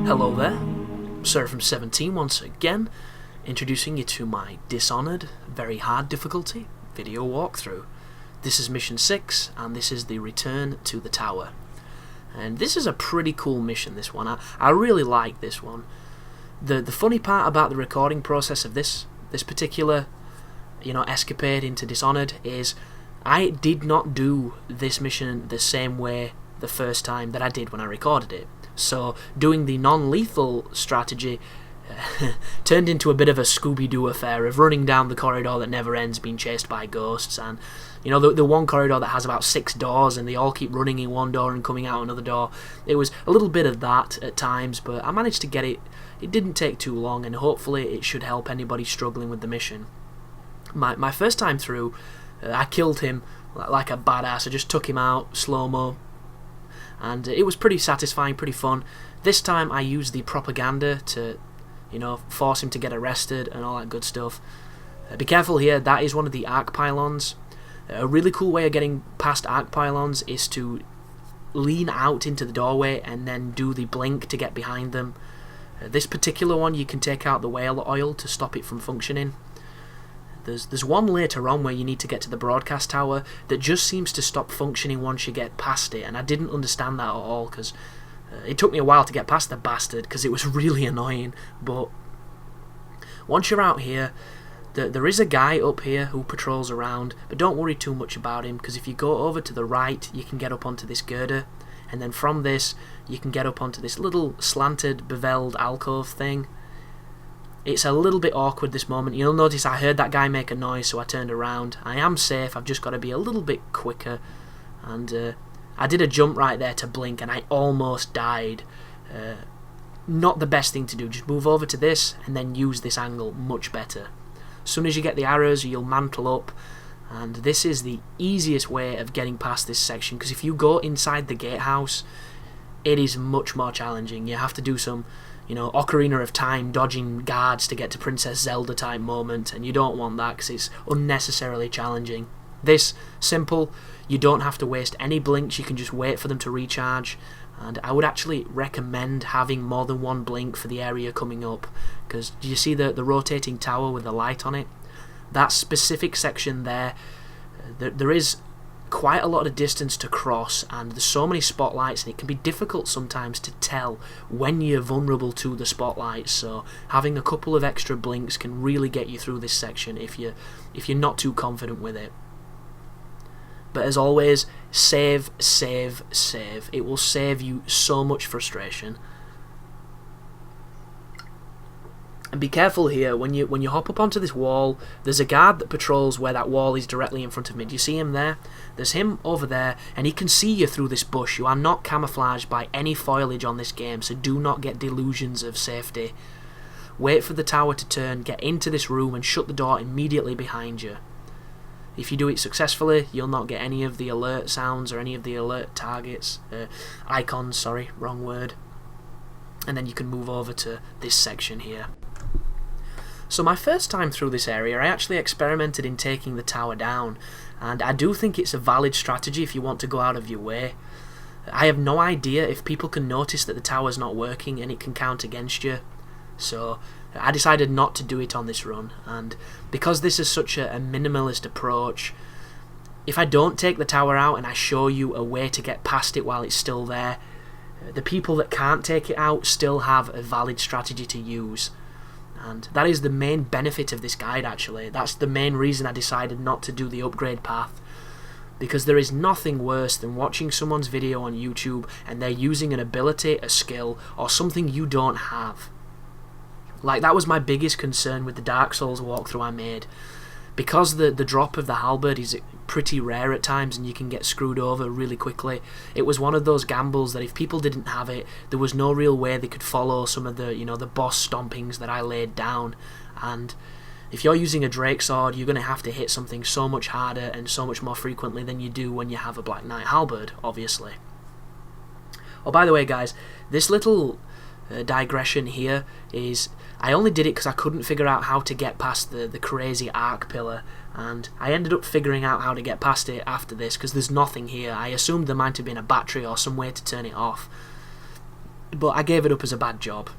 Hello there, Seraphim17 once again, introducing you to my Dishonored, very hard difficulty, video walkthrough. This is mission 6, and this is the return to the tower. And this is a pretty cool mission, this one. I really like this one. The funny part about the recording process of this particular, escapade into Dishonored is I did not do this mission the same way the first time that I did when I recorded it. So doing the non-lethal strategy turned into a bit of a Scooby-Doo affair of running down the corridor that never ends, being chased by ghosts, and the one corridor that has about 6 doors and they all keep running in one door and coming out another door. It was a little bit of that at times, but I managed to get it. It didn't take too long, and hopefully it should help anybody struggling with the mission. My first time through, I killed him like a badass. I just took him out, slow-mo, and it was pretty satisfying, pretty fun. This time I used the propaganda to, force him to get arrested and all that good stuff. Be careful here, that is one of the arc pylons. A really cool way of getting past arc pylons is to lean out into the doorway and then do the blink to get behind them. This particular one, you can take out the whale oil to stop it from functioning. There's one later on where you need to get to the broadcast tower that just seems to stop functioning once you get past it, and I didn't understand that at all, because it took me a while to get past the bastard because it was really annoying. But once you're out here, there is a guy up here who patrols around, but don't worry too much about him, because if you go over to the right you can get up onto this girder, and then from this you can get up onto this little slanted beveled alcove thing. It's a little bit awkward this moment. You'll notice I heard that guy make a noise, so I turned around. I am safe, I've just got to be a little bit quicker. And I did a jump right there to blink, and I almost died. Not the best thing to do. Just move over to this, and then use this angle much better. As soon as you get the arrows, you'll mantle up. And this is the easiest way of getting past this section, because if you go inside the gatehouse, it is much more challenging. You have to do some Ocarina of Time dodging guards to get to Princess Zelda type moment, and you don't want that because it's unnecessarily challenging. This, simple, you don't have to waste any blinks, you can just wait for them to recharge, and I would actually recommend having more than one blink for the area coming up, because do you see the rotating tower with the light on it? That specific section there is quite a lot of distance to cross, and there's so many spotlights, and it can be difficult sometimes to tell when you're vulnerable to the spotlights, so having a couple of extra blinks can really get you through this section if you're not too confident with it. But as always, save, save, save. It will save you so much frustration. And be careful here, when you hop up onto this wall, there's a guard that patrols where that wall is directly in front of me. Do you see him there? There's him over there, and he can see you through this bush. You are not camouflaged by any foliage on this game, so do not get delusions of safety. Wait for the tower to turn, get into this room, and shut the door immediately behind you. If you do it successfully, you'll not get any of the alert sounds or any of the alert targets. Icons, sorry, wrong word. And then you can move over to this section here. So my first time through this area, I actually experimented in taking the tower down, and I do think it's a valid strategy if you want to go out of your way. I have no idea if people can notice that the tower's not working and it can count against you, so I decided not to do it on this run, and because this is such a minimalist approach, if I don't take the tower out and I show you a way to get past it while it's still there, the people that can't take it out still have a valid strategy to use. And that is the main benefit of this guide, actually. That's the main reason I decided not to do the upgrade path. Because there is nothing worse than watching someone's video on YouTube and they're using an ability, a skill, or something you don't have. Like, that was my biggest concern with the Dark Souls walkthrough I made. Because the drop of the halberd is pretty rare at times and you can get screwed over really quickly, it was one of those gambles that if people didn't have it, there was no real way they could follow some of the the boss stompings that I laid down. And if you're using a Drake sword, you're going to have to hit something so much harder and so much more frequently than you do when you have a Black Knight halberd, obviously. Oh, by the way, guys, this little digression here is, I only did it because I couldn't figure out how to get past the crazy arc pillar, and I ended up figuring out how to get past it after this because there's nothing here. I assumed there might have been a battery or some way to turn it off. but I gave it up as a bad job.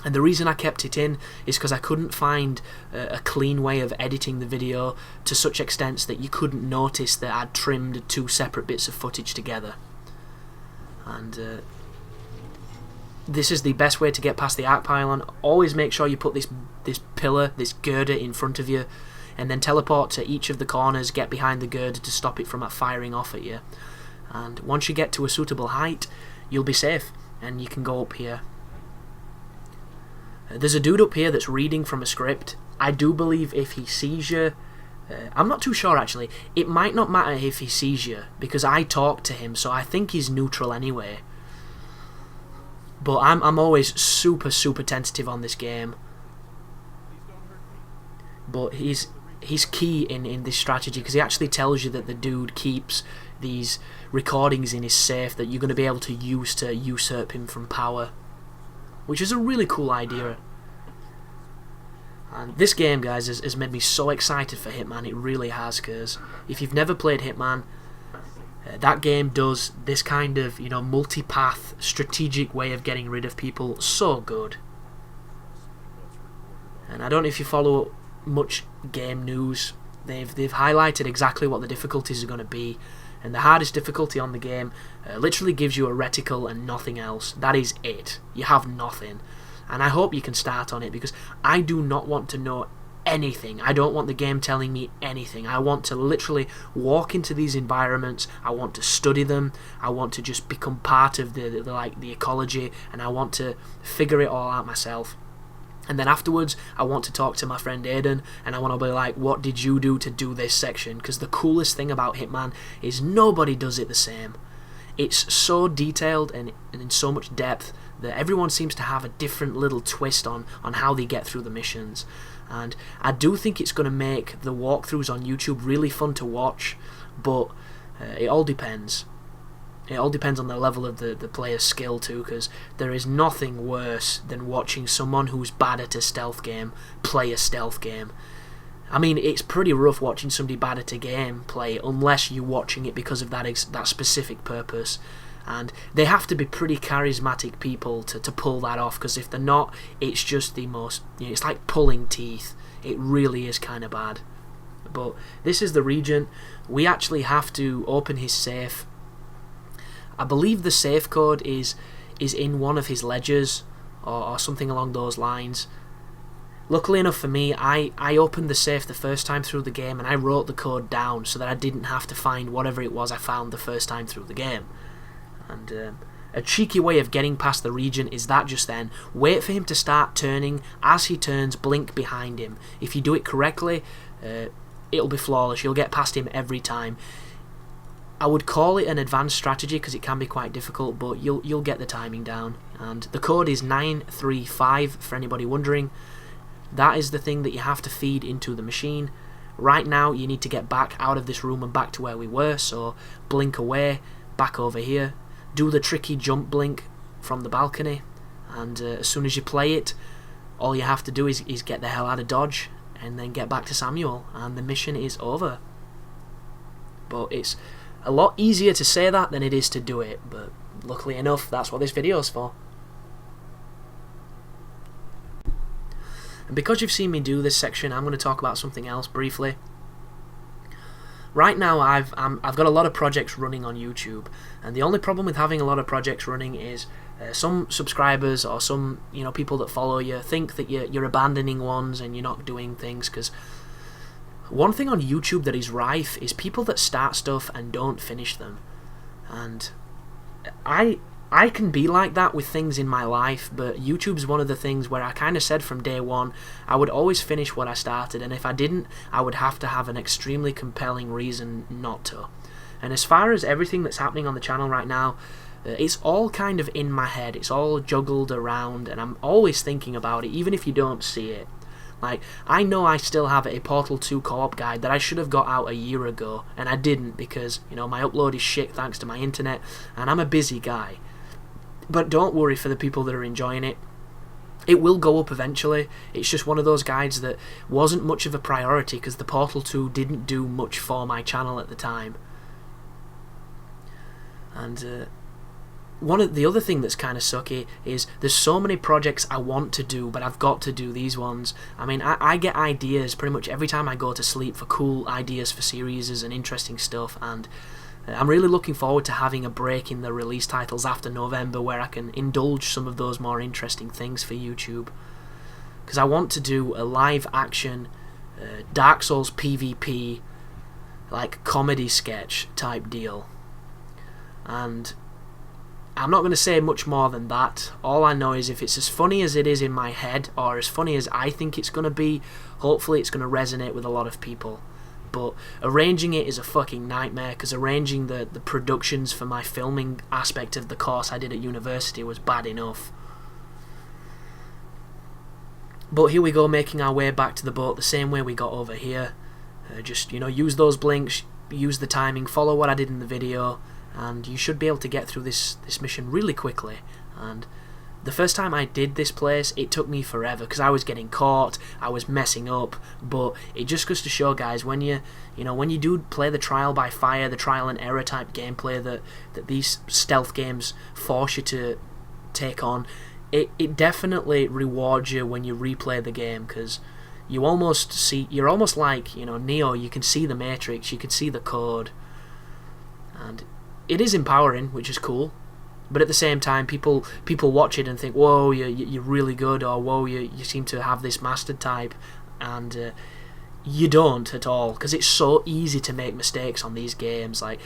And the reason I kept it in is because I couldn't find a clean way of editing the video to such extent that you couldn't notice that I'd trimmed 2 separate bits of footage together. And this is the best way to get past the arc pylon. Always make sure you put this pillar, this girder in front of you, and then teleport to each of the corners, get behind the girder to stop it from firing off at you. And once you get to a suitable height, you'll be safe, and you can go up here. There's a dude up here that's reading from a script. I do believe if he sees you... I'm not too sure, actually. It might not matter if he sees you, because I talked to him, so I think he's neutral anyway. But I'm always super, super tentative on this game. But he's key in this strategy, because he actually tells you that the dude keeps these recordings in his safe that you're going to be able to use to usurp him from power, which is a really cool idea. And this game, guys, has made me so excited for Hitman. It really has, because if you've never played Hitman, that game does this kind of, you know, multi-path strategic way of getting rid of people so good. And I don't know if you follow much game news. They've highlighted exactly what the difficulties are going to be, and the hardest difficulty on the game literally gives you a reticle and nothing else. That is it. You have nothing. And I hope you can start on it, because I do not want to know anything. I don't want the game telling me anything. I want to literally walk into these environments. I want to study them. I want to just become part of the ecology, and I want to figure it all out myself. And then afterwards, I want to talk to my friend Aiden, and I want to be like, what did you do to do this section? Because the coolest thing about Hitman is nobody does it the same. It's so detailed and in so much depth that everyone seems to have a different little twist on how they get through the missions. And I do think it's going to make the walkthroughs on YouTube really fun to watch, but it all depends. It all depends on the level of the player's skill too, because there is nothing worse than watching someone who's bad at a stealth game play a stealth game. I mean, it's pretty rough watching somebody bad at a game play, unless you're watching it because of that specific purpose. And they have to be pretty charismatic people to pull that off, because if they're not, it's just the most... You know, it's like pulling teeth. It really is kind of bad. But this is the Regent. We actually have to open his safe. I believe the safe code is in one of his ledgers, or something along those lines. Luckily enough for me, I opened the safe the first time through the game, and I wrote the code down so that I didn't have to find whatever it was I found the first time through the game. And a cheeky way of getting past the Regent is that just then, wait for him to start turning. As he turns, blink behind him. If you do it correctly, it'll be flawless. You'll get past him every time. I would call it an advanced strategy because it can be quite difficult, but you'll get the timing down. And the code is 935 for anybody wondering. That is the thing that you have to feed into the machine. Right now you need to get back out of this room and back to where we were, so blink away, back over here. Do the tricky jump blink from the balcony, and as soon as you play it, all you have to do is get the hell out of Dodge and then get back to Samuel, and the mission is over. But it's a lot easier to say that than it is to do it, but luckily enough, that's what this video is for. And because you've seen me do this section, I'm going to talk about something else briefly. Right now, I've got a lot of projects running on YouTube, and the only problem with having a lot of projects running is some subscribers or some people that follow you think that you're abandoning ones and you're not doing things. Because one thing on YouTube that is rife is people that start stuff and don't finish them, and I can be like that with things in my life, but YouTube's one of the things where I kind of said from day one I would always finish what I started, and if I didn't, I would have to have an extremely compelling reason not to. And as far as everything that's happening on the channel right now, it's all kind of in my head, it's all juggled around, and I'm always thinking about it, even if you don't see it. Like, I know I still have a Portal 2 co-op guide that I should have got out a year ago, and I didn't because, my upload is shit thanks to my internet, and I'm a busy guy. But don't worry for the people that are enjoying it. It will go up eventually. It's just one of those guides that wasn't much of a priority because the Portal 2 didn't do much for my channel at the time. And one of the other thing that's kind of sucky is there's so many projects I want to do, but I've got to do these ones. I mean, I get ideas pretty much every time I go to sleep for cool ideas for series and interesting stuff, and I'm really looking forward to having a break in the release titles after November where I can indulge some of those more interesting things for YouTube. Because I want to do a live action Dark Souls PvP, like comedy sketch type deal. And I'm not going to say much more than that. All I know is if it's as funny as it is in my head, or as funny as I think it's going to be, hopefully it's going to resonate with a lot of people. But arranging it is a fucking nightmare, because arranging the productions for my filming aspect of the course I did at university was bad enough. But here we go, making our way back to the boat the same way we got over here. Just, use those blinks, use the timing, follow what I did in the video, and you should be able to get through this mission really quickly. And the first time I did this place, it took me forever because I was getting caught, I was messing up, but it just goes to show, guys, when you do play the trial by fire, the trial and error type gameplay that these stealth games force you to take on, it definitely rewards you when you replay the game, because you're almost like, Neo. You can see the Matrix, you can see the code, and it is empowering, which is cool. But at the same time, people watch it and think, whoa, you're really good, or whoa, you seem to have this mastered type, and you don't at all, because it's so easy to make mistakes on these games. Like,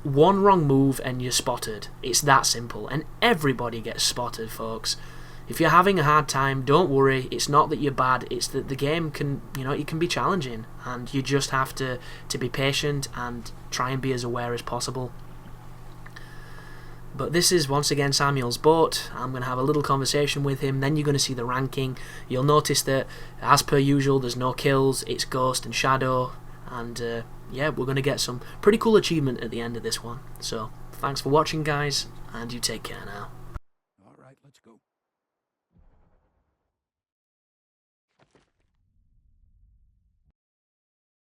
one wrong move and you're spotted. It's that simple, and everybody gets spotted, folks. If you're having a hard time, don't worry. It's not that you're bad, it's that the game can, it can be challenging, and you just have to be patient and try and be as aware as possible. But this is once again Samuel's boat. I'm going to have a little conversation with him, then you're going to see the ranking. You'll notice that, as per usual, there's no kills, it's Ghost and Shadow, and yeah, we're going to get some pretty cool achievement at the end of this one. So, thanks for watching, guys, and you take care now. All right, let's go.